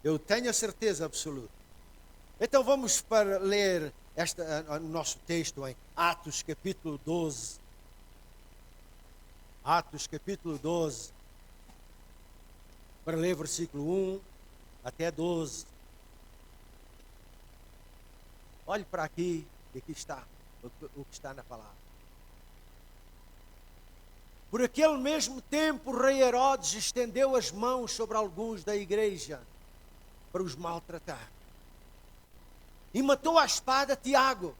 Eu tenho a certeza absoluta. Então vamos para ler o nosso texto em Atos capítulo 12. Atos capítulo 12. Para ler versículo 1 até 12. Olhe para aqui, e aqui está o que está na palavra. Por aquele mesmo tempo, o rei Herodes estendeu as mãos sobre alguns da igreja para os maltratar. E matou à espada Tiago.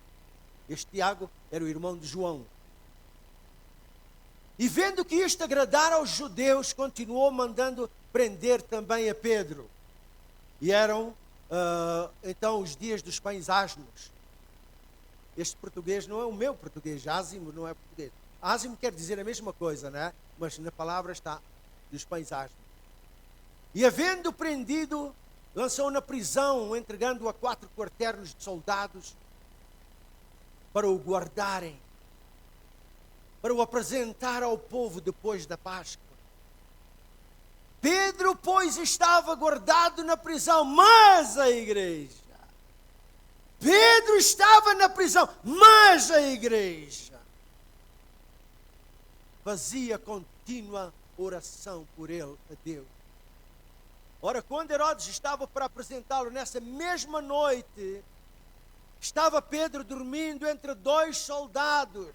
Este Tiago era o irmão de João. E vendo que isto agradara aos judeus, continuou mandando prender também a Pedro. E eram então os dias dos pães asmos. Este português não é o meu português, ázimo não é português. Ázimo quer dizer a mesma coisa, não é? Mas na palavra está dos pães asmos. E havendo prendido, lançou na prisão, entregando-o a 4 quarternos de soldados para o guardarem, para o apresentar ao povo depois da Páscoa. Pedro, pois, estava guardado na prisão, mas a igreja. Pedro estava na prisão, mas a igreja fazia contínua oração por ele a Deus. Ora, quando Herodes estava para apresentá-lo nessa mesma noite, estava Pedro dormindo entre 2 soldados,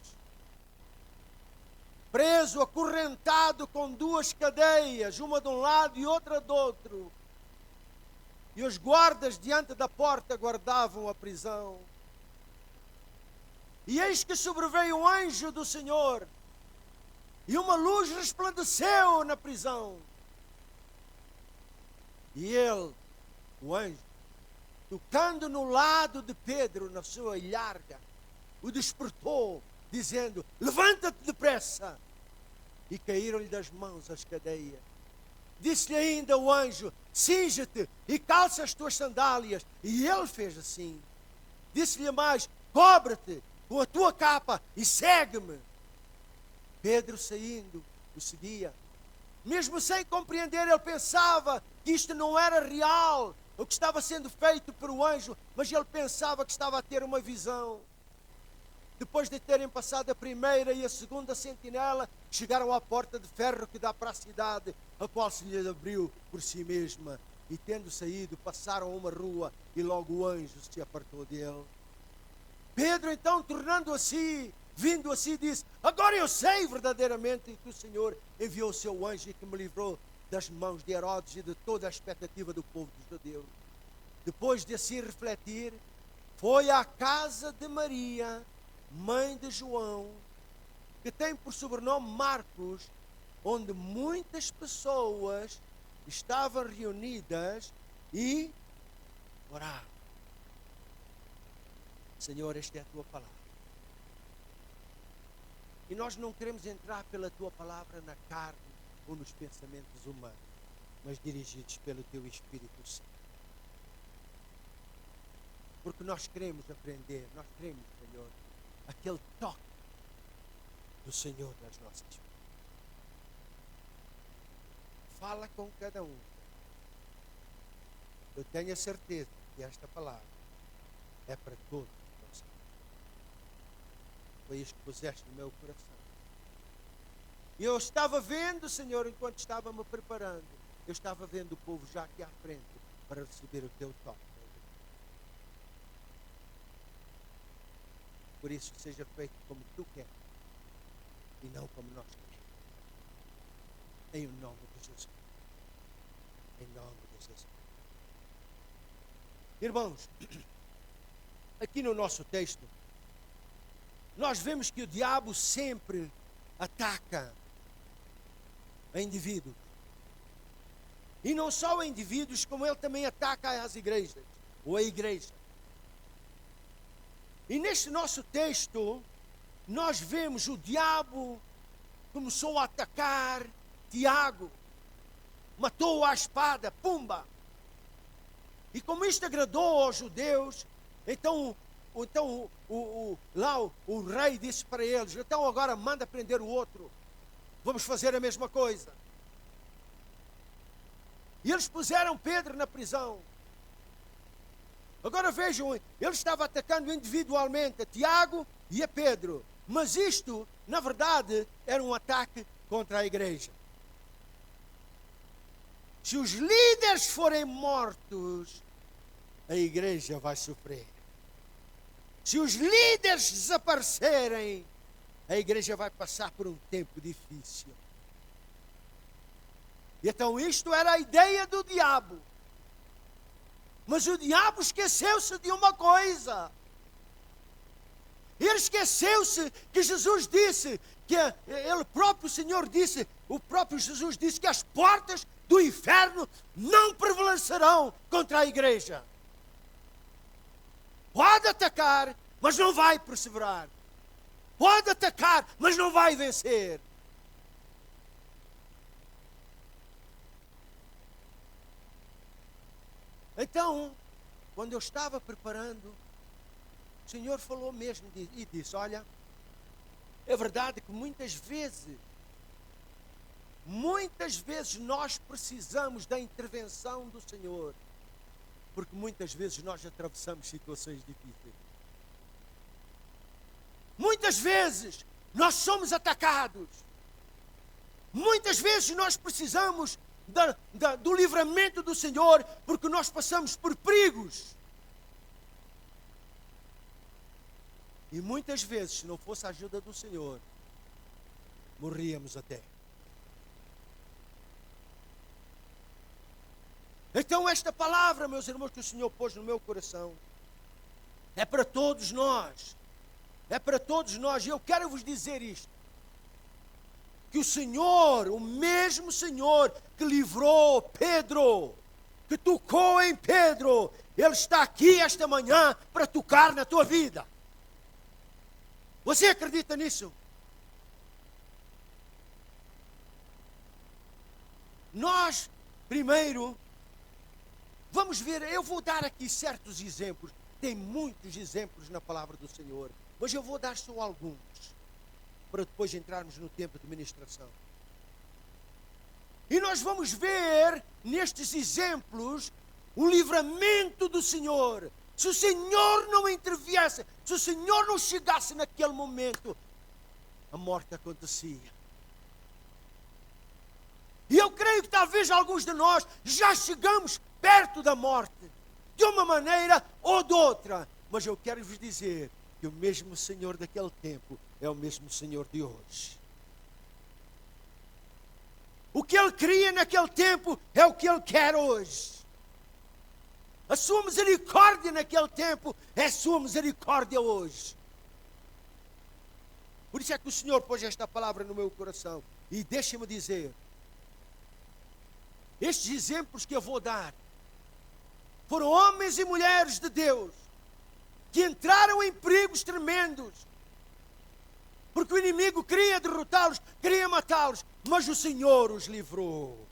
preso, acorrentado com 2 cadeias, uma de um lado e outra do outro. E os guardas diante da porta guardavam a prisão. E eis que sobreveio um anjo do Senhor, e uma luz resplandeceu na prisão. E ele, o anjo, tocando no lado de Pedro, na sua ilharga, o despertou, dizendo: levanta-te depressa. E caíram-lhe das mãos as cadeias. Disse-lhe ainda o anjo: cinge-te e calça as tuas sandálias. E ele fez assim. Disse-lhe mais: cobre-te com a tua capa e segue-me. Pedro, saindo, o seguia. Mesmo sem compreender, ele pensava que isto não era real, o que estava sendo feito pelo anjo, mas ele pensava que estava a ter uma visão. Depois de terem passado a primeira e a segunda sentinela, chegaram à porta de ferro que dá para a cidade, a qual se lhe abriu por si mesma. E tendo saído, passaram a uma rua e logo o anjo se apartou dele. Pedro, então, tornando a si, vindo a si, disse: agora eu sei verdadeiramente que o Senhor enviou o seu anjo e que me livrou das mãos de Herodes e de toda a expectativa do povo dos judeus. Depois de assim refletir, foi à casa de Maria, mãe de João, que tem por sobrenome Marcos, onde muitas pessoas estavam reunidas e oravam. Senhor, esta é a tua palavra. E nós não queremos entrar pela tua palavra na carne ou nos pensamentos humanos, mas dirigidos pelo teu Espírito Santo. Porque nós queremos aprender, nós queremos, Senhor, aquele toque do Senhor nas nossas vidas. Fala com cada um. Eu tenho a certeza que esta palavra é para todos nós. Foi isto que puseste no meu coração. E eu estava vendo, Senhor, enquanto estava me preparando, eu estava vendo o povo já aqui à frente para receber o teu toque. Por isso, seja feito como tu queres e não como nós queremos. Em nome de Jesus. Em nome de Jesus. Irmãos, aqui no nosso texto, nós vemos que o diabo sempre ataca a indivíduos. E não só a indivíduos, como ele também ataca as igrejas, ou a igreja. E neste nosso texto, nós vemos o diabo começou a atacar Tiago. Matou-o à espada, pumba! E como isto agradou aos judeus, então o rei disse para eles: então agora manda prender o outro. Vamos fazer a mesma coisa. E eles puseram Pedro na prisão. Agora vejam, ele estava atacando individualmente a Tiago e a Pedro. Mas isto, na verdade, era um ataque contra a igreja. Se os líderes forem mortos, a igreja vai sofrer. Se os líderes desaparecerem, a igreja vai passar por um tempo difícil. E então isto era a ideia do diabo. Mas o diabo esqueceu-se de uma coisa. Ele esqueceu-se que Jesus disse, que ele próprio Senhor disse, o próprio Jesus disse que as portas do inferno não prevalecerão contra a igreja. Pode atacar, mas não vai perseverar. Pode atacar, mas não vai vencer. Então, quando eu estava preparando, o Senhor falou mesmo e disse, olha, é verdade que muitas vezes nós precisamos da intervenção do Senhor, porque muitas vezes nós atravessamos situações difíceis. Muitas vezes nós somos atacados. Muitas vezes nós precisamos do livramento do Senhor, porque nós passamos por perigos. E muitas vezes, se não fosse a ajuda do Senhor, morríamos até. Então esta palavra, meus irmãos, que o Senhor pôs no meu coração, é para todos nós. É para todos nós. E eu quero vos dizer isto. Que o Senhor, o mesmo Senhor que livrou Pedro, que tocou em Pedro, Ele está aqui esta manhã para tocar na tua vida. Você acredita nisso? Nós, primeiro, vamos ver, eu vou dar aqui certos exemplos. Tem muitos exemplos na palavra do Senhor, mas eu vou dar só alguns, para depois entrarmos no tempo de ministração. E nós vamos ver nestes exemplos o livramento do Senhor. Se o Senhor não interviesse, se o Senhor não chegasse naquele momento, a morte acontecia. E eu creio que talvez alguns de nós já chegamos perto da morte, de uma maneira ou de outra. Mas eu quero vos dizer que o mesmo Senhor daquele tempo é o mesmo Senhor de hoje. O que Ele queria naquele tempo é o que Ele quer hoje. A sua misericórdia naquele tempo é a sua misericórdia hoje. Por isso é que o Senhor pôs esta palavra no meu coração. E deixa-me dizer, estes exemplos que eu vou dar foram homens e mulheres de Deus que entraram em perigos tremendos, porque o inimigo queria derrotá-los, queria matá-los, mas o Senhor os livrou.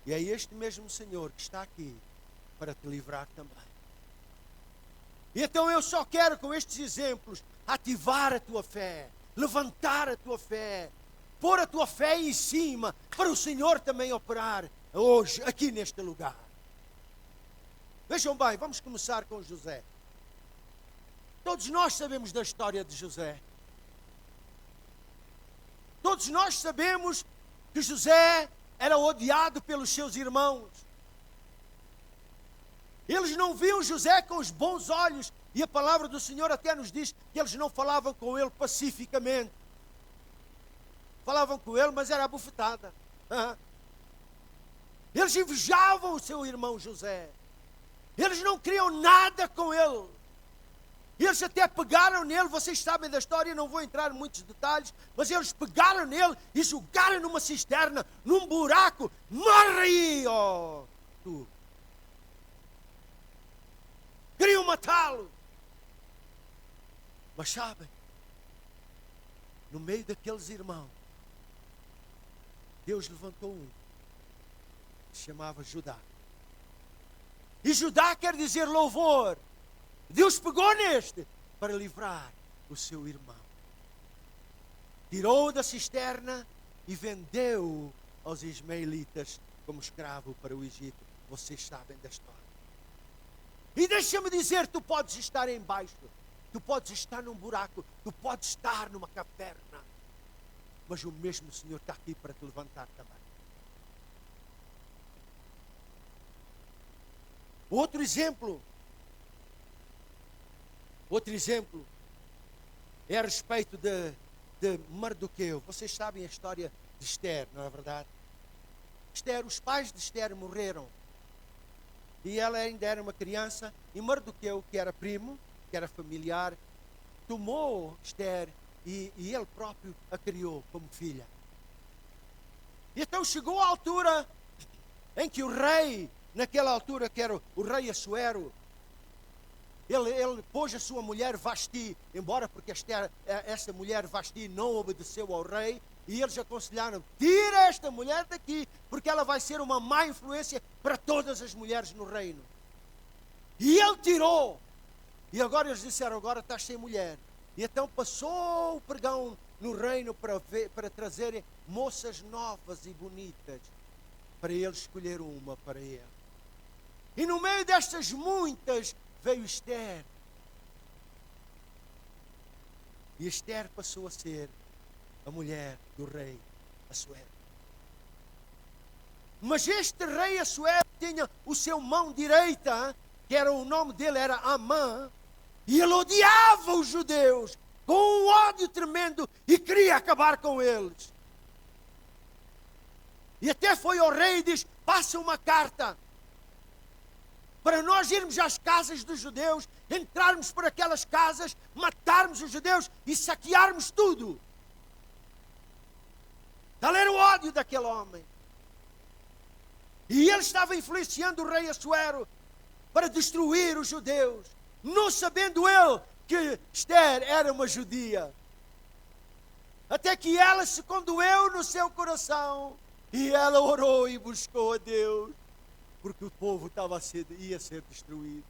E é este mesmo Senhor que está aqui para te livrar também. E então eu só quero, com estes exemplos, ativar a tua fé, levantar a tua fé, pôr a tua fé em cima, para o Senhor também operar hoje, aqui neste lugar. Vejam bem, vamos começar com José. Todos nós sabemos da história de José. Todos nós sabemos que José era odiado pelos seus irmãos. Eles não viam José com os bons olhos, e a palavra do Senhor até nos diz que eles não falavam com ele pacificamente. Falavam com ele, mas era a bufetada. Eles invejavam o seu irmão José. Eles não queriam nada com ele. Eles até pegaram nele, vocês sabem da história, não vou entrar em muitos detalhes, mas eles pegaram nele e jogaram numa cisterna, num buraco. Morre aí, ó, tu. Queriam matá-lo. Mas sabem, no meio daqueles irmãos, Deus levantou um, que se chamava Judá. E Judá quer dizer louvor. Deus pegou neste para livrar o seu irmão. Tirou da cisterna e vendeu aos ismaelitas como escravo para o Egito. Vocês sabem da história. E deixa-me dizer, tu podes estar embaixo, tu podes estar num buraco, tu podes estar numa caverna, mas o mesmo Senhor está aqui para te levantar também. Outro exemplo é a respeito de Mardoqueu. Vocês sabem a história de Esther, não é verdade? Esther, os pais de Esther morreram e ela ainda era uma criança, e Mardoqueu, que era primo, que era familiar, tomou Esther e ele próprio a criou como filha. E então chegou a altura em que o rei, naquela altura que era o rei Assuero, ele pôs a sua mulher Vasti, embora porque esta mulher Vasti não obedeceu ao rei, e eles aconselharam, tira esta mulher daqui, porque ela vai ser uma má influência para todas as mulheres no reino. E ele tirou. E agora eles disseram, agora estás sem mulher. E então passou o pregão no reino para trazerem moças novas e bonitas, para ele escolher uma para ele. E no meio destas muitas veio Esther. E Esther passou a ser a mulher do rei Assuero. Mas este rei Assuero tinha o seu mão direita, que era o nome dele era Amã, e ele odiava os judeus com um ódio tremendo e queria acabar com eles. E até foi ao rei e diz, passa uma carta para nós irmos às casas dos judeus, entrarmos por aquelas casas, matarmos os judeus e saquearmos tudo. Tal era o ódio daquele homem. E ele estava influenciando o rei Assuero para destruir os judeus, não sabendo ele que Esther era uma judia. Até que ela se condoeu no seu coração e ela orou e buscou a Deus, porque o povo ia ser destruído.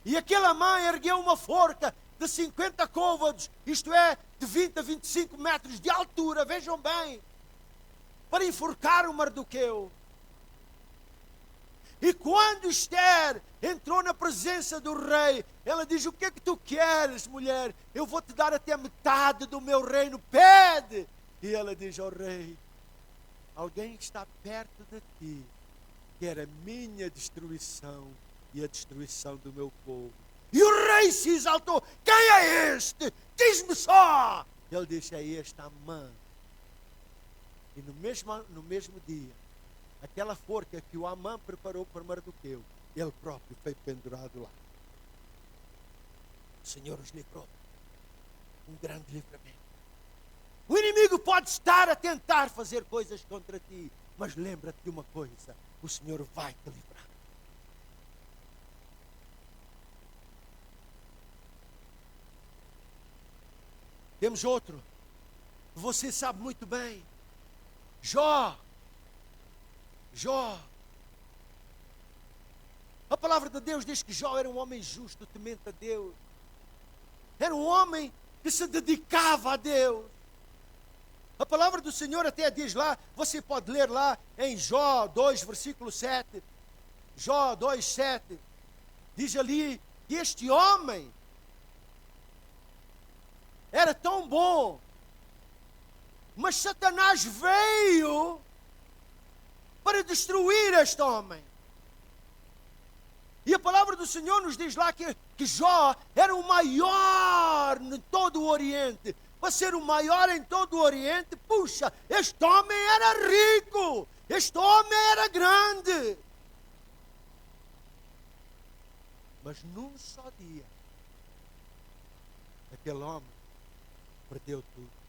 E aquela mãe ergueu uma forca de 50 côvados, isto é, de 20 a 25 metros de altura, vejam bem, para enforcar o Mardoqueu. E quando Esther entrou na presença do rei, ela diz, o que é que tu queres, mulher? Eu vou te dar até metade do meu reino, pede! E ela diz ao rei, alguém está perto de ti, quer a minha destruição e a destruição do meu povo. E o rei se exaltou, quem é este? Diz-me só! Ele disse, é este Amã. E no mesmo dia, aquela forca que o Amã preparou para Mardoqueu, ele próprio foi pendurado lá. O Senhor os livrou. Um grande livramento. O inimigo pode estar a tentar fazer coisas contra ti, mas lembra-te de uma coisa, o Senhor vai te livrar. Temos outro, você sabe muito bem, Jó. A palavra de Deus diz que Jó era um homem justo, temente a Deus. Era um homem que se dedicava a Deus. A palavra do Senhor até diz lá, você pode ler lá em Jó 2, versículo 7. Jó 2, 7. Diz ali que este homem era tão bom, mas Satanás veio para destruir este homem. E a palavra do Senhor nos diz lá que Jó era o maior em todo o Oriente. Para ser o maior em todo o Oriente, puxa, este homem era rico, este homem era grande. Mas num só dia, aquele homem perdeu tudo.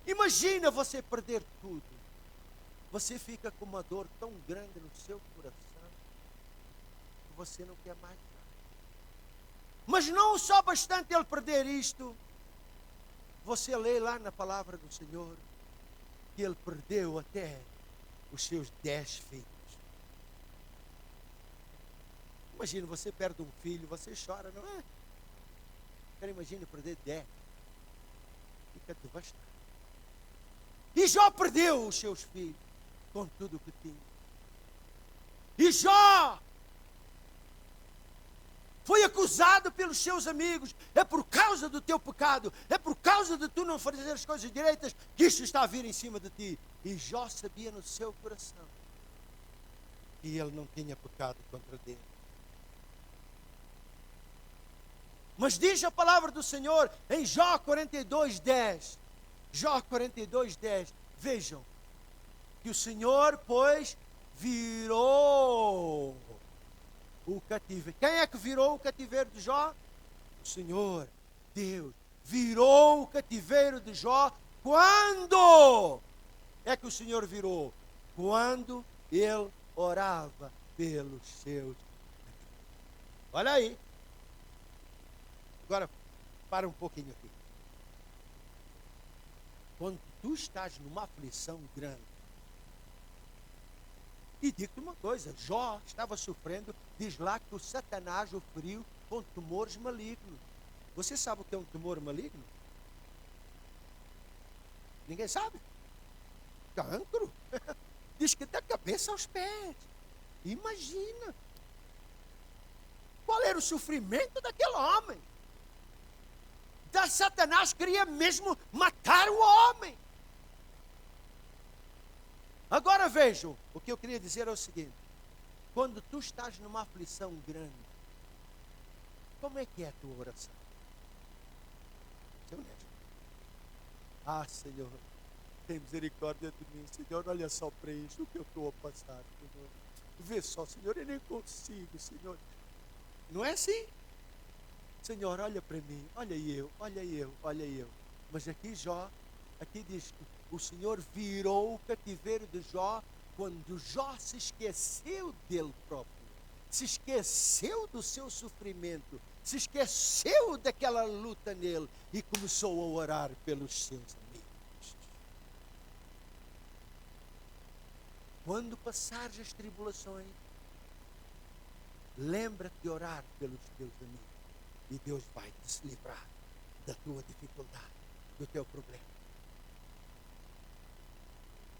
Imagina você perder tudo. Você fica com uma dor tão grande no seu coração que você não quer mais nada. Mas não só bastante ele perder isto, você lê lá na palavra do Senhor que ele perdeu até os seus 10 filhos. Imagina, você perde um filho, você chora, não é? Agora imagina perder 10. Fica devastado. E E Jó perdeu os seus filhos com tudo o que tinha. E Jó foi acusado pelos seus amigos. É por causa do teu pecado, é por causa de tu não fazer as coisas direitas que isto está a vir em cima de ti. E Jó sabia no seu coração que ele não tinha pecado contra Deus. Mas diz a palavra do Senhor em Jó 42:10. Jó 42:10. Vejam que o Senhor, pois, virou o cativeiro. Quem é que virou o cativeiro de Jó? O Senhor, Deus, virou o cativeiro de Jó. Quando é que o Senhor virou? Quando ele orava pelos seus. Olha aí. Agora, para um pouquinho aqui. Quando tu estás numa aflição grande, e digo-te uma coisa, Jó estava sofrendo, diz lá que o Satanás o feriu com tumores malignos. Você sabe o que é um tumor maligno? Ninguém sabe? Cancro. Diz que da cabeça aos pés. Imagina. Qual era o sofrimento daquele homem? Satanás queria mesmo matar o homem. Agora vejam, o que eu queria dizer é o seguinte: quando tu estás numa aflição grande, como é que é a tua oração? Ser honesto. Ah, Senhor, tem misericórdia de mim, Senhor, olha só para isto, o que eu estou a passar, Senhor. Vê só, Senhor, eu nem consigo, Senhor. Não é assim? Senhor, olha para mim, olha eu. Mas aqui Jó, aqui diz que o Senhor virou o cativeiro de Jó quando Jó se esqueceu dele próprio, se esqueceu do seu sofrimento, se esqueceu daquela luta nele e começou a orar pelos seus amigos. Quando passares as tribulações, lembra-te de orar pelos teus amigos. E Deus vai te livrar da tua dificuldade, do teu problema.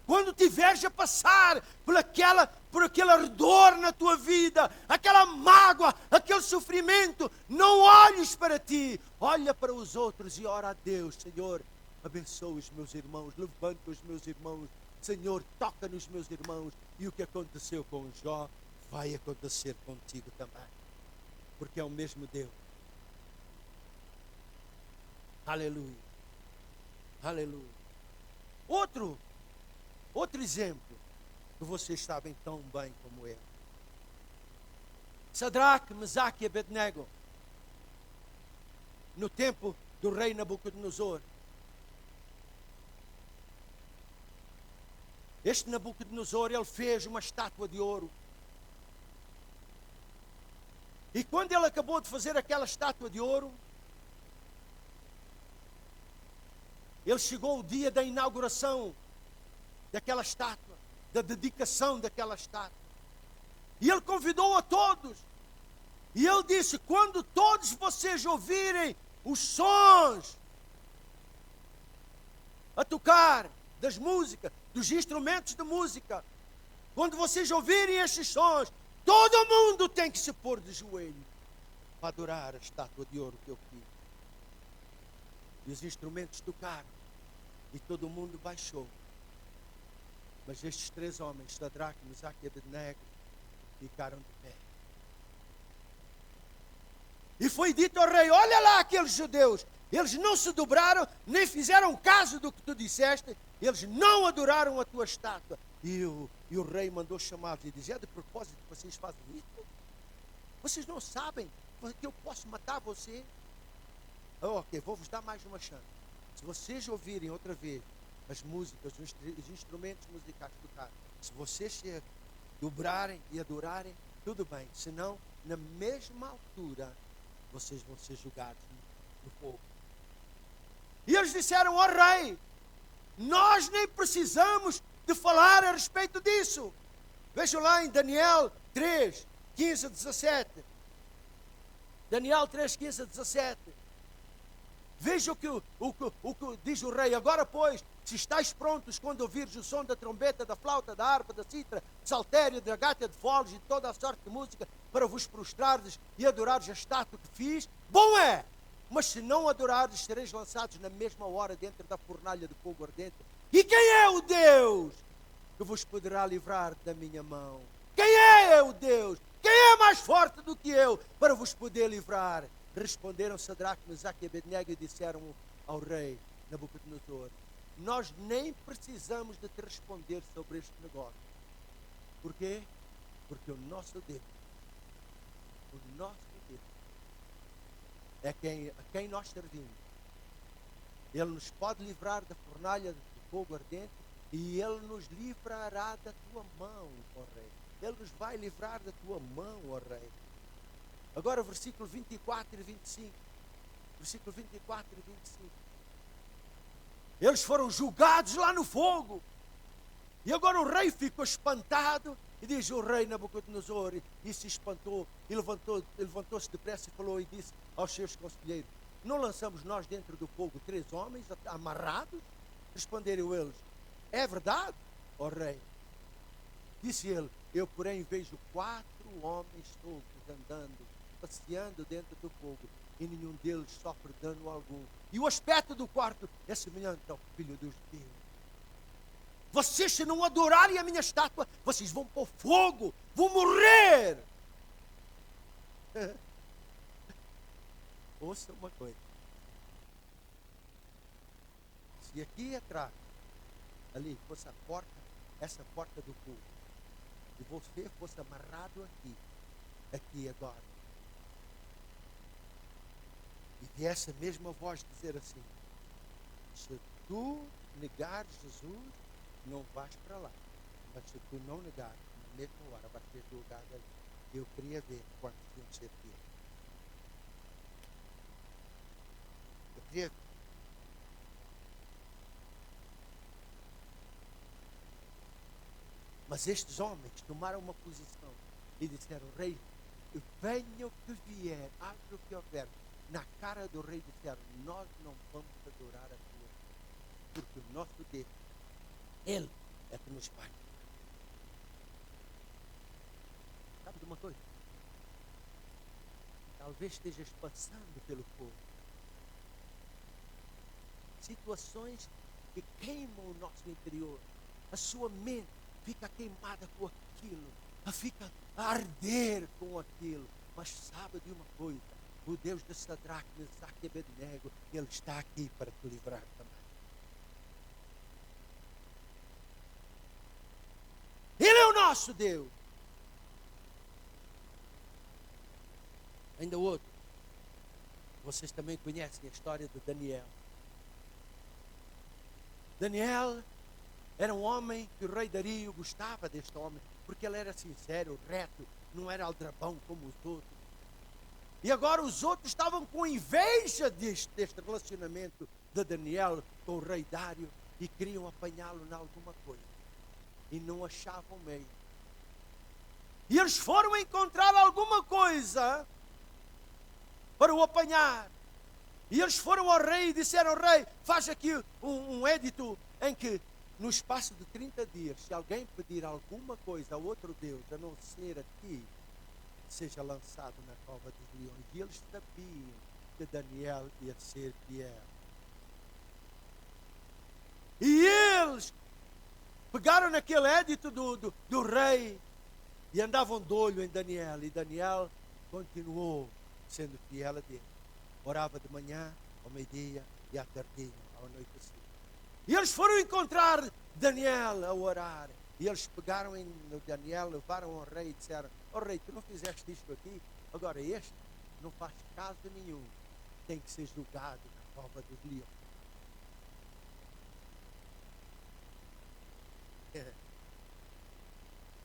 Quando tiveres a passar por aquele ardor na tua vida, aquela mágoa, aquele sofrimento, não olhes para ti, olha para os outros e ora a Deus. Senhor, abençoa os meus irmãos, levanta os meus irmãos, Senhor, toca nos meus irmãos. E o que aconteceu com Jó vai acontecer contigo também, porque é o mesmo Deus. Aleluia. Aleluia. Outro exemplo que vocês sabem tão bem como eu. Sadraque, Mesaque e Abednego, no tempo do rei Nabucodonosor. Este Nabucodonosor, ele fez uma estátua de ouro. E quando ele acabou de fazer aquela estátua de ouro, ele chegou o dia da inauguração daquela estátua, da dedicação daquela estátua. E ele convidou a todos. E ele disse: quando todos vocês ouvirem os sons a tocar das músicas, dos instrumentos de música, quando vocês ouvirem estes sons, todo mundo tem que se pôr de joelho para adorar a estátua de ouro que eu fiz. E os instrumentos tocaram e todo mundo baixou. Mas estes três homens, Sadraque, Mesaque e Abednego, ficaram de pé. E foi dito ao rei: olha lá aqueles judeus, eles não se dobraram, nem fizeram caso do que tu disseste, eles não adoraram a tua estátua. E o rei mandou chamá-los e dizer: é de propósito que vocês fazem isso? Vocês não sabem que eu posso matar você? Ok, vou-vos dar mais uma chance. Se vocês ouvirem outra vez as músicas, os instrumentos musicais tocar, se vocês se dobrarem e adorarem, tudo bem. Senão, na mesma altura, vocês vão ser julgados no fogo. E eles disseram ao rei: nós nem precisamos de falar a respeito disso. Vejam lá em Daniel 3, 15 a 17. Daniel 3, 15 a 17. Veja o que diz o rei: agora, pois, Se estáis prontos quando ouvires o som da trombeta, da flauta, da harpa, da cítara, do saltério, da gaita de foles e de toda a sorte de música, para vos prostrardes e adorares a estátua que fiz, bom é! Mas se não adorares, sereis lançados na mesma hora dentro da fornalha de fogo ardente. E quem é o Deus que vos poderá livrar da minha mão? Quem é o Deus? Quem é mais forte do que eu para vos poder livrar? Responderam Sadraque, Mesaque e Abednego e disseram ao rei Nabucodonosor: nós nem precisamos de te responder sobre este negócio. Por quê? Porque o nosso Deus é a quem nós servimos. Ele nos pode livrar da fornalha de fogo ardente e Ele nos livrará da tua mão, ó rei. Ele nos vai livrar da tua mão, ó rei. Agora versículo 24 e 25. Versículo 24 e 25. Eles foram julgados lá no fogo. E agora o rei ficou espantado. E diz o rei Nabucodonosor, e se espantou, e levantou-se depressa e falou e disse aos seus conselheiros: não lançamos nós dentro do fogo 3 homens amarrados? Responderam eles: é verdade, ó rei. Disse ele: eu porém vejo 4 homens soltos andando, passeando dentro do fogo, e nenhum deles sofre dano algum. E o aspecto do quarto é semelhante ao Filho dos Deus. Vocês, se não adorarem a minha estátua, vocês vão para o fogo, vão morrer. Ouça uma coisa. Se aqui atrás, ali, fosse a porta, essa porta do fogo, e você fosse amarrado aqui agora, e viesse a mesma voz dizer assim: se tu negares Jesus, não vais para lá. Mas se tu não negares, na mesma hora vais ser julgado ali. Eu queria ver quantos iam ser fiéis. Eu queria ver. Mas estes homens tomaram uma posição e disseram: rei, venha o que vier, haja o que houver. Na cara do rei disseram: nós não vamos adorar a tua, porque o nosso Deus, Ele é que nos vai. Sabe de uma coisa? Talvez estejas passando pelo fogo. Situações que queimam o nosso interior. A sua mente fica queimada com aquilo, fica a arder com aquilo. Mas sabe de uma coisa? O Deus de Sadraque, Mesaque e Abednego, Ele está aqui para te livrar também. Ele é o nosso Deus. Ainda outro. Vocês também conhecem a história de Daniel. Daniel era um homem que o rei Dario gostava deste homem, porque ele era sincero, reto, não era aldrabão como os outros. E agora os outros estavam com inveja deste relacionamento de Daniel com o rei Dário e queriam apanhá-lo em alguma coisa. E não achavam meio. E eles foram encontrar alguma coisa para o apanhar. E eles foram ao rei e disseram: rei, faz aqui um edito em que no espaço de 30 dias, se alguém pedir alguma coisa a outro Deus, a não ser aqui, seja lançado na cova dos leões. E eles sabiam que Daniel ia ser fiel. E eles pegaram naquele édito do rei e andavam de olho em Daniel. E Daniel continuou sendo fiel a Deus. Orava de manhã, ao meio-dia e à tardinha, ao anoitecer. E eles foram encontrar Daniel a orar. E eles pegaram no Daniel, levaram ao rei e disseram: ó rei, tu não fizeste isto aqui? Agora este não faz caso nenhum. Tem que ser julgado na cova dos leões.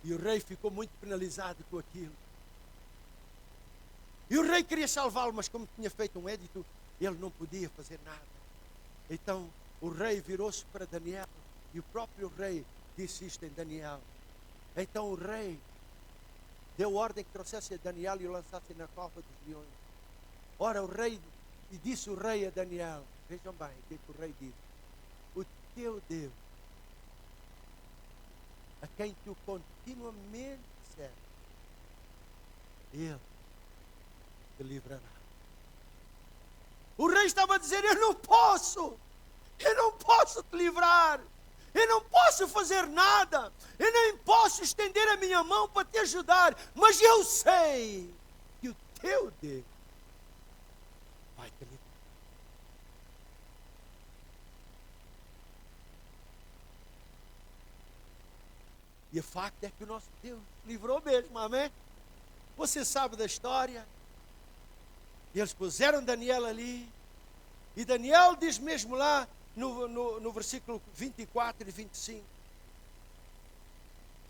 E o rei ficou muito penalizado com aquilo. E o rei queria salvá-lo, mas como tinha feito um édito, ele não podia fazer nada. Então o rei virou-se para Daniel, e o próprio rei disse isto em Daniel. Então o rei deu ordem que trouxesse a Daniel e o lançasse na cova dos leões. Ora, o rei, e disse o rei a Daniel, vejam bem o que o rei disse: o teu Deus, a quem tu continuamente serves, Ele te livrará. O rei estava a dizer: eu não posso te livrar, eu não posso fazer nada, eu nem posso estender a minha mão para te ajudar, mas eu sei que o teu Deus vai te livrar. E o facto é que o nosso Deus livrou mesmo, amém? Você sabe da história. E eles puseram Daniel ali. E Daniel diz mesmo lá no versículo 24 e 25.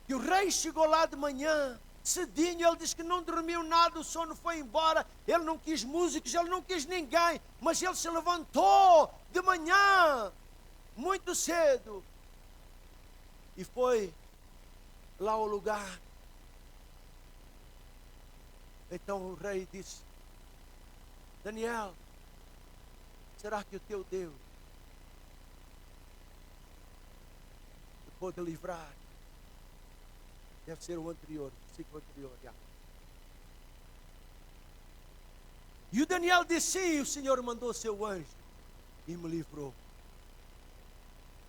Que o rei chegou lá de manhã, cedinho, ele diz que não dormiu nada, o sono foi embora. Ele não quis músicos, ele não quis ninguém. Mas ele se levantou de manhã, muito cedo. E foi lá ao lugar. Então o rei disse: Daniel, será que o teu Deus te pode livrar? Deve ser o anterior, o versículo anterior. Já. E o Daniel disse: sim, o Senhor mandou o seu anjo e me livrou.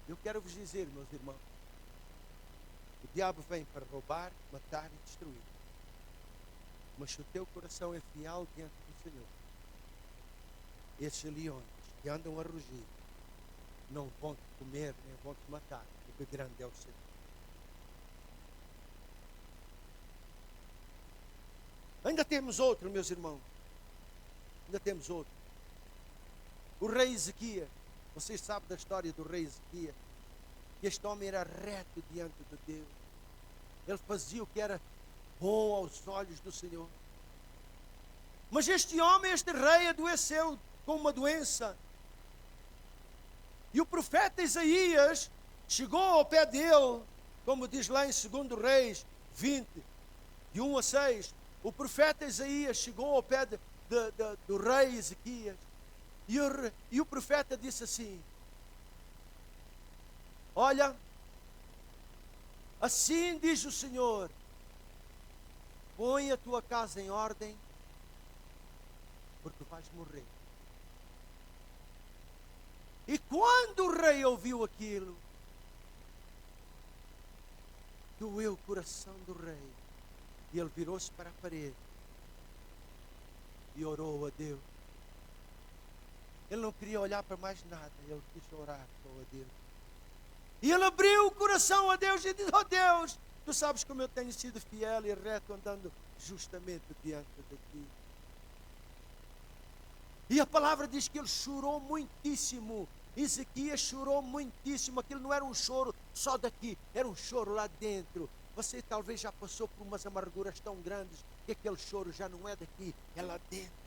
Eu quero vos dizer, meus irmãos, o diabo vem para roubar, matar e destruir. Mas se o teu coração é fiel diante do Senhor, esses leões que andam a rugir não vão te comer nem vão te matar, porque grande é o Senhor. Ainda temos outro, meus irmãos. Ainda temos outro. O rei Ezequias. Vocês sabem da história do rei Ezequias. Este homem era reto diante de Deus. Ele fazia o que era bom aos olhos do Senhor. Mas este homem, este rei, adoeceu com uma doença. E o profeta Isaías chegou ao pé dele, como diz lá em 2 Reis 20, de 1 a 6. O profeta Isaías chegou ao pé do rei Ezequias. E o profeta disse assim: olha, assim diz o Senhor, põe a tua casa em ordem, porque vais morrer. E quando o rei ouviu aquilo, doeu o coração do rei. E ele virou-se para a parede e orou a Deus. Ele não queria olhar para mais nada, ele quis orar só a Deus. E ele abriu o coração a Deus e disse: oh Deus, tu sabes como eu tenho sido fiel e reto, andando justamente diante de ti. E a palavra diz que ele chorou muitíssimo. Ezequias chorou muitíssimo. Aquilo não era um choro só daqui, era um choro lá dentro. Você talvez já passou por umas amarguras tão grandes que aquele choro já não é daqui, é lá dentro.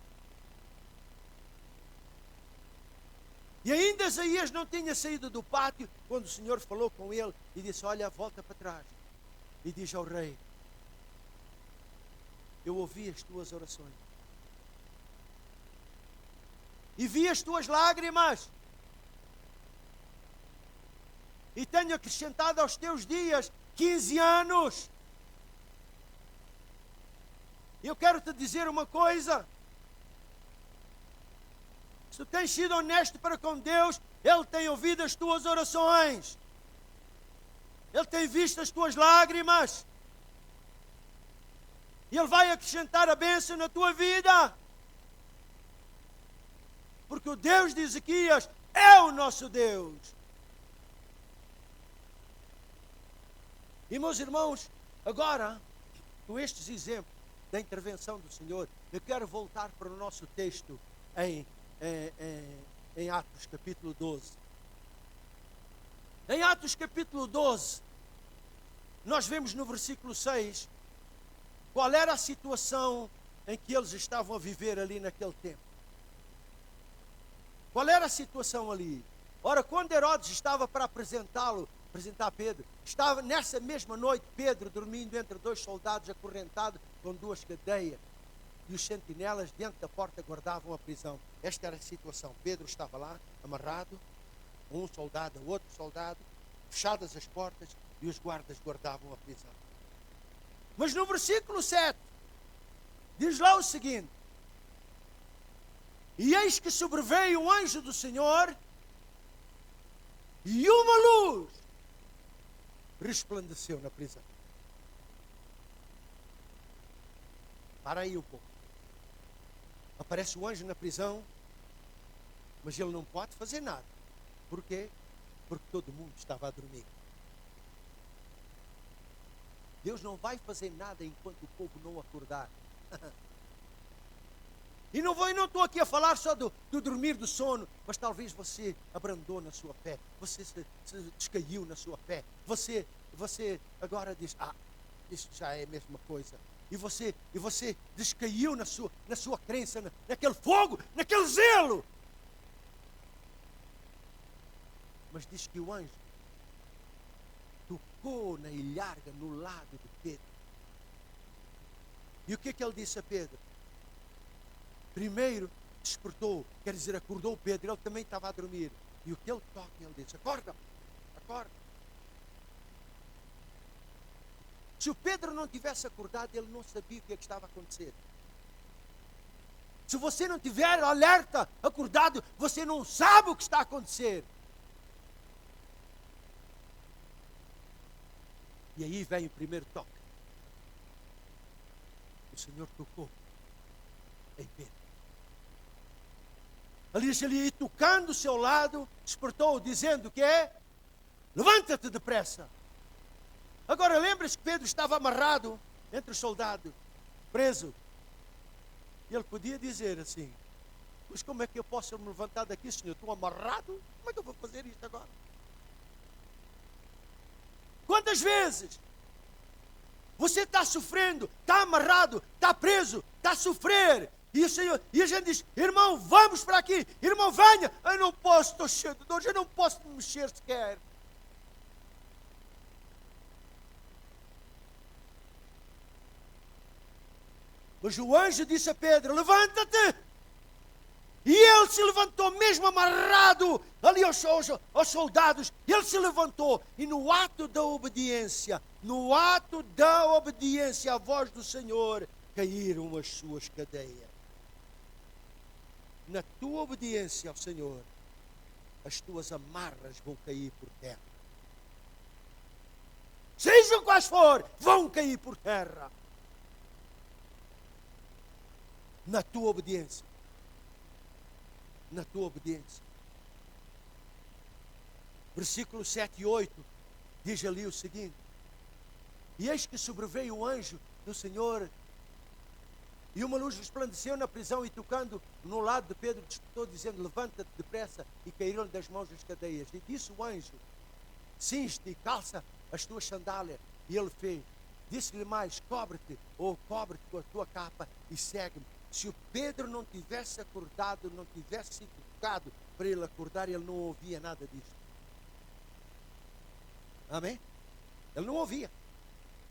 E ainda Isaías não tinha saído do pátio quando o Senhor falou com ele e disse: olha, volta para trás e diz ao rei: eu ouvi as tuas orações e vi as tuas lágrimas e tenho acrescentado aos teus dias 15 anos. Eu quero te dizer uma coisa: se tu tens sido honesto para com Deus, Ele tem ouvido as tuas orações, Ele tem visto as tuas lágrimas, e Ele vai acrescentar a bênção na tua vida, porque o Deus de Ezequias é o nosso Deus. E meus irmãos, agora, com estes exemplos da intervenção do Senhor, eu quero voltar para o nosso texto em Atos capítulo 12. Em Atos capítulo 12, nós vemos no versículo 6 qual era a situação em que eles estavam a viver ali naquele tempo. Qual era a situação ali? Ora, quando Herodes estava para apresentar Pedro, estava nessa mesma noite Pedro dormindo entre dois soldados acorrentado com duas cadeias, e os sentinelas diante da porta guardavam a prisão. Esta era a situação. Pedro estava lá, amarrado, um soldado, a outro soldado, fechadas as portas, e os guardas guardavam a prisão. Mas no versículo 7, diz lá o seguinte: e eis que sobreveio o anjo do Senhor, e uma luz resplandeceu na prisão. Para aí um pouco. Aparece o anjo na prisão, mas ele não pode fazer nada. Por quê? Porque todo mundo estava a dormir. Deus não vai fazer nada enquanto o povo não acordar. E não estou aqui a falar só do dormir, do sono, mas talvez você abrandou na sua fé, você se descaiu na sua fé, você agora diz, isso já é a mesma coisa. E você descaiu na sua crença, naquele fogo, naquele zelo. Mas diz que o anjo tocou na ilharga no lado de Pedro. E o que é que ele disse a Pedro? Primeiro despertou, quer dizer, acordou Pedro, ele também estava a dormir. E o que ele toca, ele disse: acorda, acorda. Se o Pedro não tivesse acordado, ele não sabia o que é que estava a acontecer. Se você não tiver alerta, acordado, você não sabe o que está a acontecer. E aí vem o primeiro toque. O Senhor tocou em Pedro. Ali diz ali, tocando o seu lado, despertou, dizendo que levanta-te depressa. Agora lembra-se que Pedro estava amarrado entre os soldados, preso. E ele podia dizer assim: mas como é que eu posso me levantar daqui, Senhor? Estou amarrado? Como é que eu vou fazer isto agora? Quantas vezes você está sofrendo, está amarrado, está preso, está a sofrer, e a gente diz: irmão, vamos para aqui, irmão, venha. Eu não posso, estou cheio de dor, eu não posso me mexer sequer. Mas o anjo disse a Pedro: levanta-te. E ele se levantou, mesmo amarrado ali aos soldados. Ele se levantou e no ato da obediência à voz do Senhor, caíram as suas cadeias. Na tua obediência ao Senhor, as tuas amarras vão cair por terra. Sejam quais for, vão cair por terra. Na tua obediência. Na tua obediência. Versículos 7 e 8 diz ali o seguinte: e eis que sobreveio o anjo do Senhor, e uma luz resplandeceu na prisão, e tocando no lado de Pedro, despertou, dizendo: levanta-te depressa. E caíram das mãos as cadeias. E disse o anjo: cinge-te e calça as tuas sandálias. E ele fez. Disse-lhe mais: cobre-te, ou cobre-te com a tua capa e segue-me. Se o Pedro não tivesse acordado, não tivesse sido tocado para ele acordar, ele não ouvia nada disto. Amém? Ele não ouvia.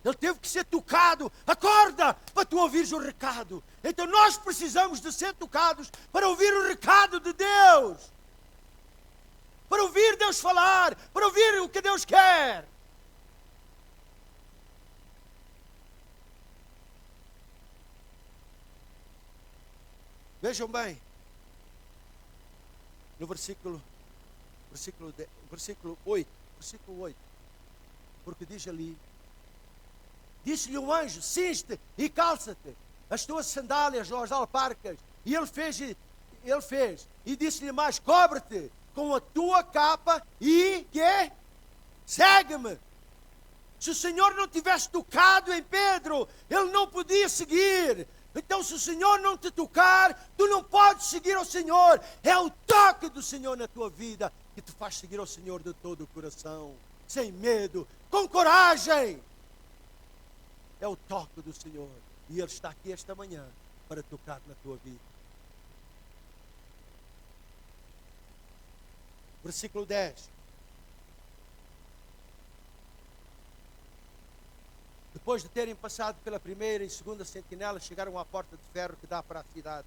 Ele teve que ser tocado. Acorda, para tu ouvires o recado. Então nós precisamos de ser tocados para ouvir o recado de Deus. Para ouvir Deus falar, para ouvir o que Deus quer. Vejam bem, no versículo 8, porque diz ali: disse-lhe o anjo: cinge-te e calça-te as tuas sandálias ou as alparcas. E ele fez, e disse-lhe mais: cobre-te com a tua capa e segue-me. Se o Senhor não tivesse tocado em Pedro, ele não podia seguir. Então, se o Senhor não te tocar, tu não podes seguir ao Senhor. É o toque do Senhor na tua vida que te faz seguir ao Senhor de todo o coração, sem medo, com coragem. É o toque do Senhor. E Ele está aqui esta manhã para tocar na tua vida. Versículo 10. Depois de terem passado pela primeira e segunda sentinela, chegaram à porta de ferro que dá para a cidade,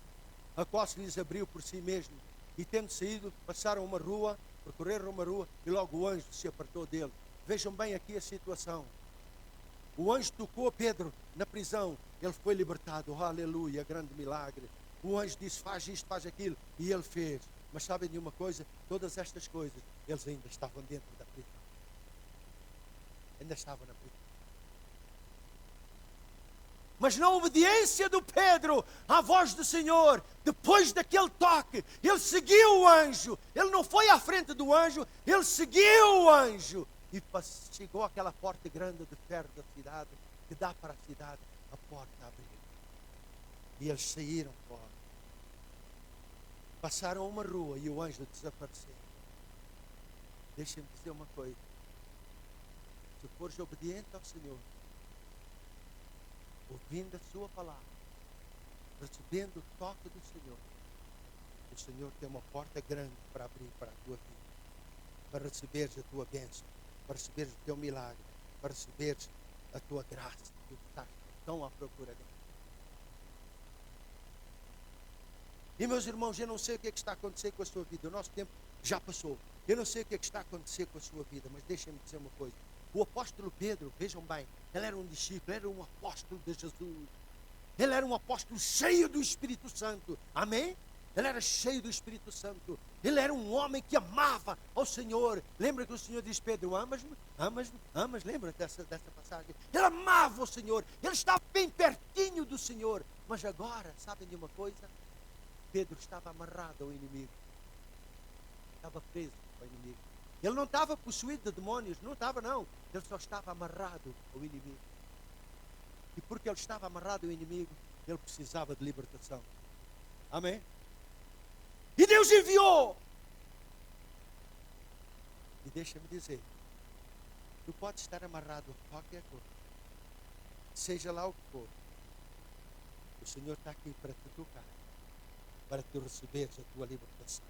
a qual se lhes abriu por si mesmo. E tendo saído, passaram uma rua, percorreram uma rua e logo o anjo se apartou dele. Vejam bem aqui a situação. O anjo tocou Pedro na prisão, ele foi libertado, aleluia, grande milagre. O anjo disse, faz isto, faz aquilo, e ele fez. Mas sabem de uma coisa? Todas estas coisas, eles ainda estavam dentro da prisão. Ainda estavam na prisão. Mas na obediência do Pedro à voz do Senhor, depois daquele toque, ele seguiu o anjo. Ele não foi à frente do anjo, ele seguiu o anjo. E chegou àquela porta grande de ferro da cidade, que dá para a cidade, a porta abriu. E eles saíram fora. Passaram uma rua e o anjo desapareceu. Deixem-me dizer uma coisa. Se fores obediente ao Senhor, ouvindo a sua palavra, recebendo o toque do Senhor, o Senhor tem uma porta grande para abrir para a tua vida, para receberes a tua bênção, para receberes o teu milagre, para receberes a tua graça, que estás tão à procura dele. E meus irmãos, eu não sei o que é que está a acontecer com a sua vida, o nosso tempo já passou. Eu não sei o que é que está a acontecer com a sua vida, mas deixem-me dizer uma coisa. O apóstolo Pedro, vejam bem, ele era um discípulo, ele era um apóstolo de Jesus. Ele era um apóstolo cheio do Espírito Santo. Amém? Ele era cheio do Espírito Santo. Ele era um homem que amava ao Senhor. Lembra que o Senhor diz, Pedro, amas-me? Amas-me? Amas? Lembra dessa passagem? Ele amava o Senhor. Ele estava bem pertinho do Senhor. Mas agora, sabem de uma coisa? Pedro estava amarrado ao inimigo. Estava preso ao inimigo. Ele não estava possuído de demônios. Não estava, não. Ele só estava amarrado ao inimigo. E porque ele estava amarrado ao inimigo, ele precisava de libertação. Amém? E Deus enviou. E deixa-me dizer, tu podes estar amarrado a qualquer coisa, seja lá o que for. O Senhor está aqui para te tocar, para tu receberes a tua libertação.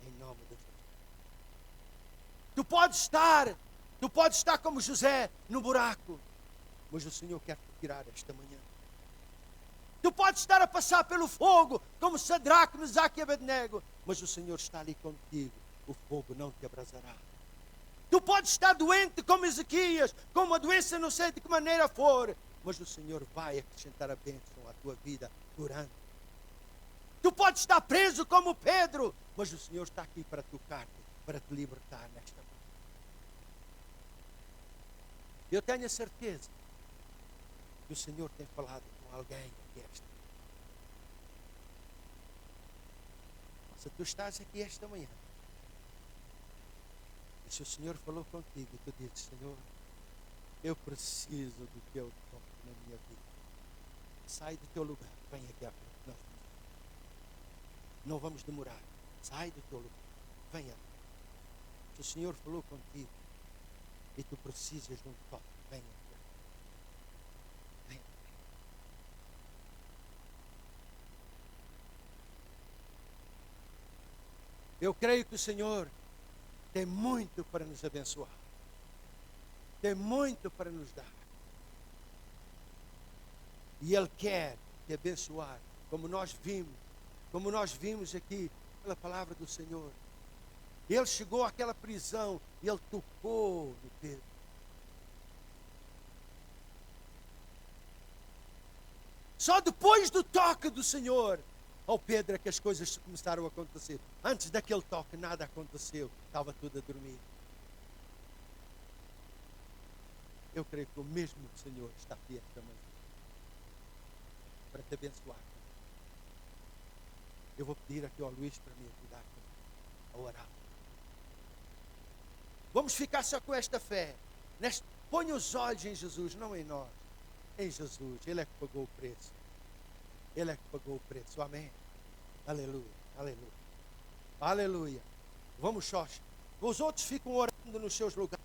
Em nome de Jesus. Tu podes estar como José no buraco, mas o Senhor quer te tirar esta manhã. Tu podes estar a passar pelo fogo, como Sadraque, Mesaque e Abednego, mas o Senhor está ali contigo. O fogo não te abrasará. Tu podes estar doente como Ezequias, com uma doença não sei de que maneira for, mas o Senhor vai acrescentar a bênção à tua vida durante. Tu podes estar preso como Pedro, mas o Senhor está aqui para tocar-te, para te libertar nesta manhã. Eu tenho a certeza que o Senhor tem falado com alguém aqui esta. Se tu estás aqui esta manhã, e se o Senhor falou contigo e tu dizes, Senhor, eu preciso do teu toque na minha vida. Sai do teu lugar, vem aqui à frente. Não vamos demorar. Sai do teu lugar, venha. Se o Senhor falou contigo e tu precisas de um toque, venha. Venha. Eu creio que o Senhor tem muito para nos abençoar. Tem muito para nos dar. E Ele quer te abençoar, como nós vimos aqui pela palavra do Senhor. Ele chegou àquela prisão e ele tocou no Pedro. Só depois do toque do Senhor ao Pedro é que as coisas começaram a acontecer. Antes daquele toque nada aconteceu, estava tudo a dormir. Eu creio que o mesmo Senhor está aqui esta manhã para te abençoar. Eu vou pedir aqui ao Luís para me ajudar a orar. Vamos ficar só com esta fé. Ponha os olhos em Jesus, não em nós. Em Jesus. Ele é que pagou o preço. Ele é que pagou o preço. Amém. Aleluia. Aleluia. Aleluia. Vamos só. Os outros ficam orando nos seus lugares.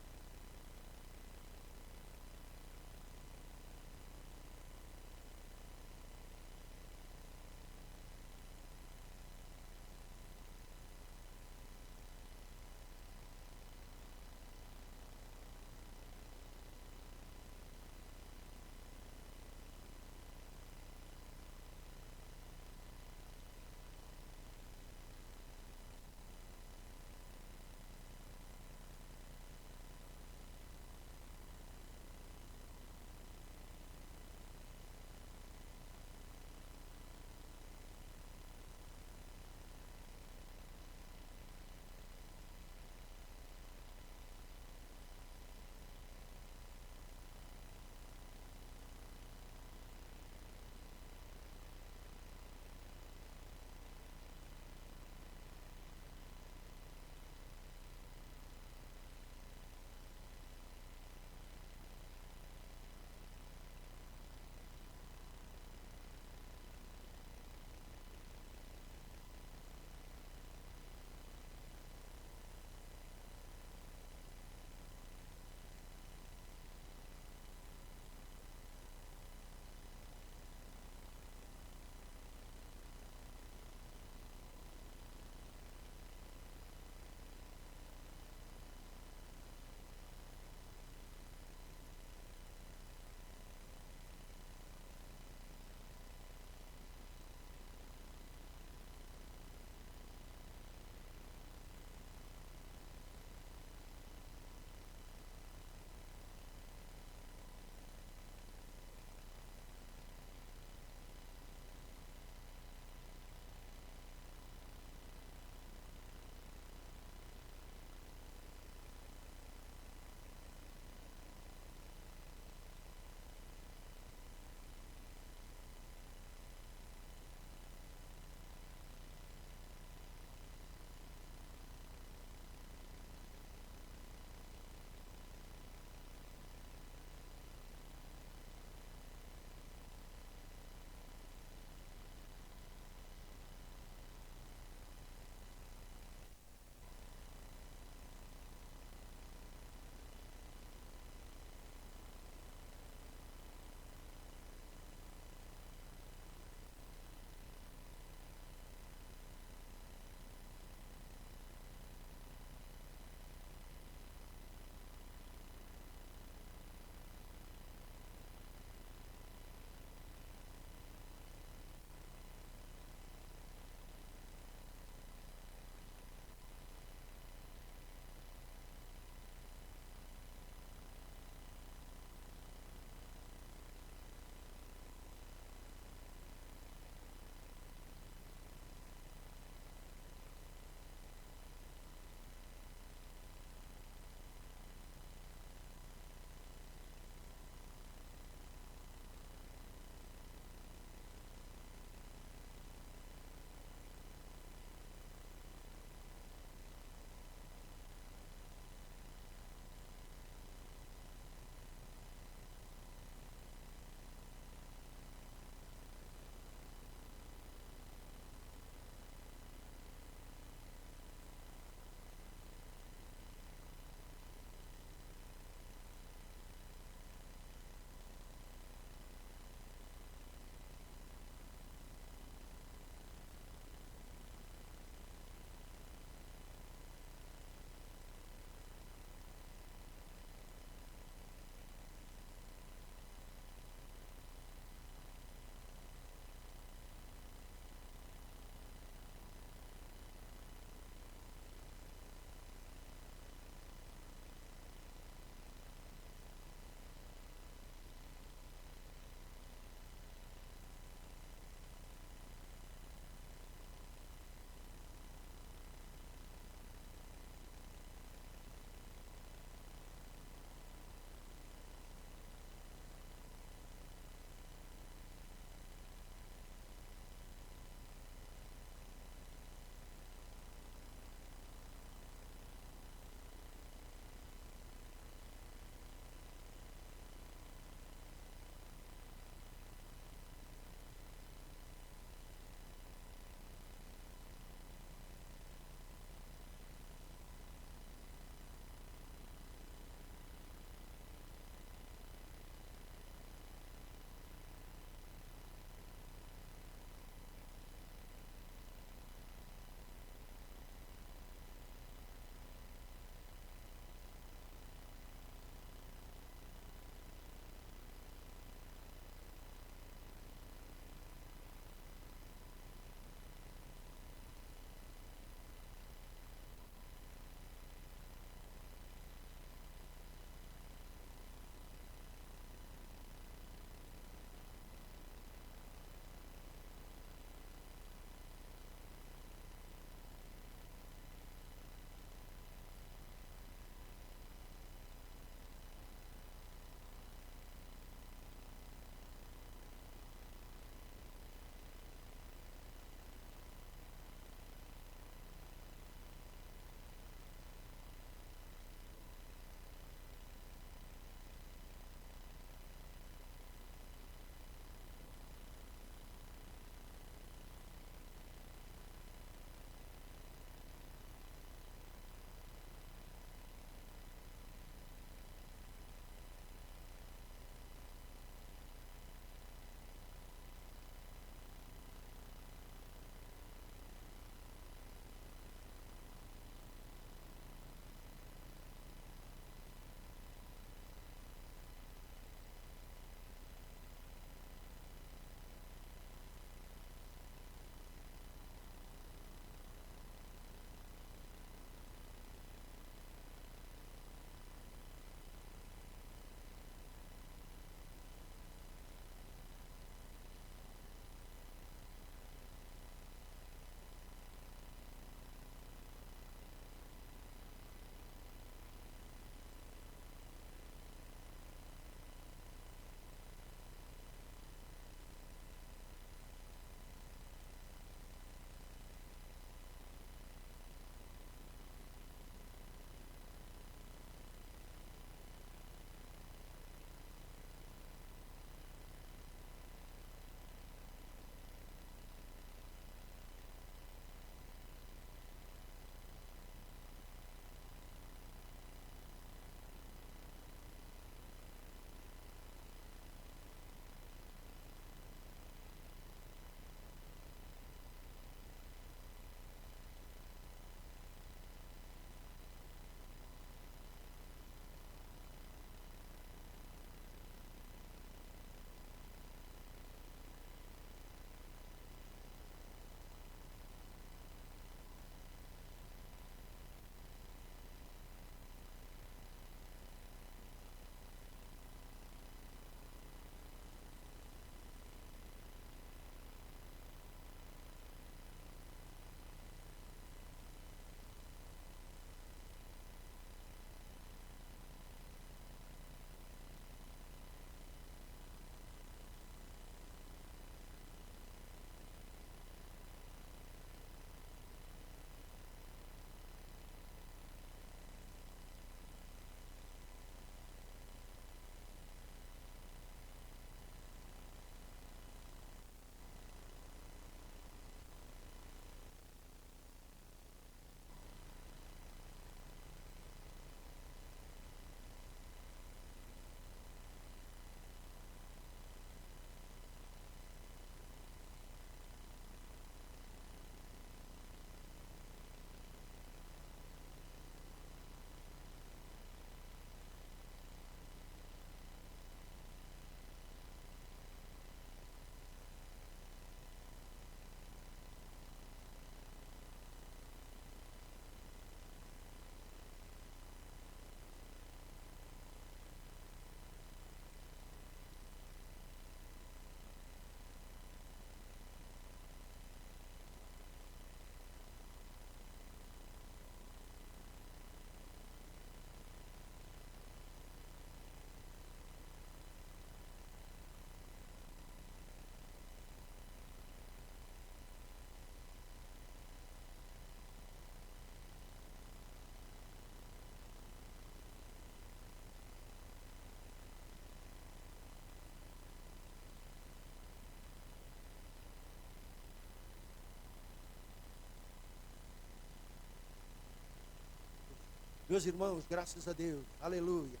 Meus irmãos, graças a Deus. Aleluia.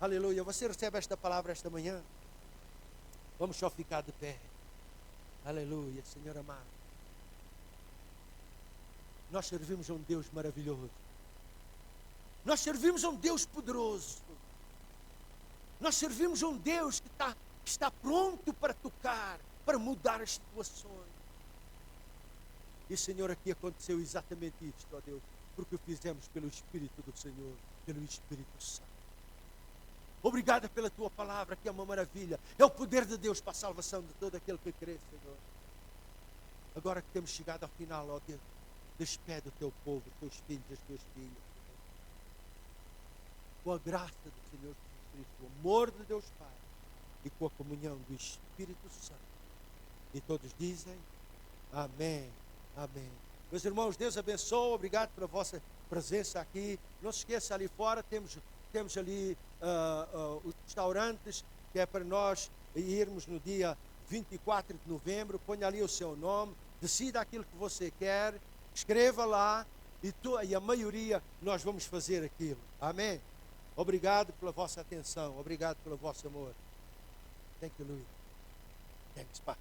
Aleluia. Você recebe esta palavra esta manhã? Vamos só ficar de pé. Aleluia, Senhor amado. Nós servimos a um Deus maravilhoso. Nós servimos a um Deus poderoso. Nós servimos a um Deus que está pronto para tocar, para mudar as situações. E, Senhor, aqui aconteceu exatamente isto, ó Deus, porque o fizemos pelo Espírito do Senhor, pelo Espírito Santo. Obrigado pela tua palavra, que é uma maravilha. É o poder de Deus para a salvação de todo aquele que crê, Senhor. Agora que temos chegado ao final, ó Deus, despede o teu povo, os teus filhos, as tuas filhas. Com a graça do Senhor Jesus Cristo, o amor de Deus Pai e com a comunhão do Espírito Santo. E todos dizem amém, amém. Meus irmãos, Deus abençoe, obrigado pela vossa presença aqui. Não se esqueça, ali fora temos ali os restaurantes, que é para nós irmos no dia 24 de novembro. Ponha ali o seu nome, decida aquilo que você quer, escreva lá e a maioria nós vamos fazer aquilo. Amém? Obrigado pela vossa atenção, obrigado pelo vosso amor. Thank you, Louis. Thanks, Pai.